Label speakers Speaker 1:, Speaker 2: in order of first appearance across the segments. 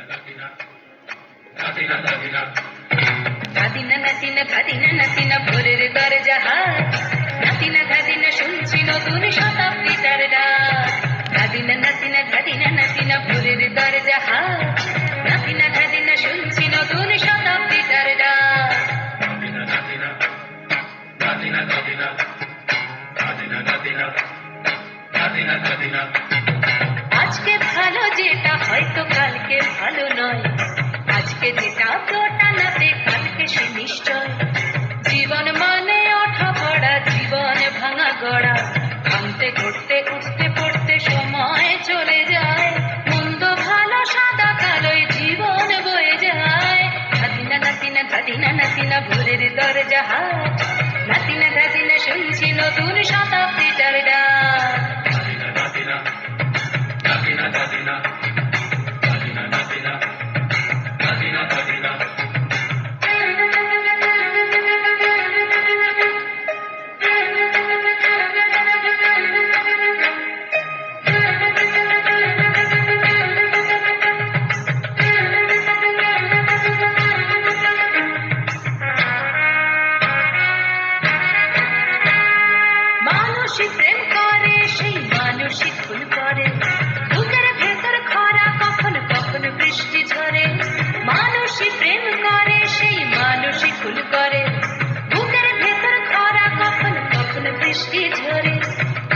Speaker 1: ধাদিনা নাতিনা ধাদিনা নাতিনা ভোরের দরজা হাট, নাতিনা ধাদিনা শুনছি নতুন শতাব্দীটার ডাক। ধাদিনা নাতিনা ধাদিনা নাতিনা ভোরের দরজা হাট, নাতিনা ধাদিনা শুনছি নতুন শতাব্দীটার ডাক। আজকে ভালো যেটা হয়তো কালকে ভালো নয়, আজকে যেটা দোটানাতে কালকে সে নিশ্চয়। জীবন মানে ওঠা পড়া, জীবন ভাঙা গড়া, ভাঙতে ঘুরতে উঠতে পড়তে সময় চলে যায়। মন্দ ভালো সাদা কালোয় জীবন বয়ে যায়। ধাদিনা নাতিনা ধাদিনা নাতিনা ভোরের দরজা হাট, নাতিনা ধাদিনা শুনছি নতুন শতাব্দীটার ডাক। মানুষই প্রেম করে, সেই মানুষই খুন করে, বুকের ভেতর খরা কখনো কখনো বৃষ্টি ঝরে। মানুষই প্রেম করে, সেই মানুষই খুন করে, বুকের ভেতর খরা কখনো কখনো বৃষ্টি ঝরে।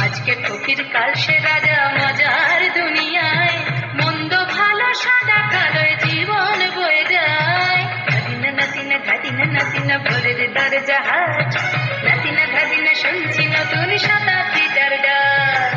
Speaker 1: আজকে ফকির কাল সে রাজা মজার দুনিয়ায়, মন্দ ভালো সাদা কালোয় জীবন বয়ে যায়। ধাদিনা নাতিনা ধাদিনা নাতিনা ভোরের দরজা হাট, নাতিনা ধাদিনা শুনছি নতুন শতাব্দীটার ডাক।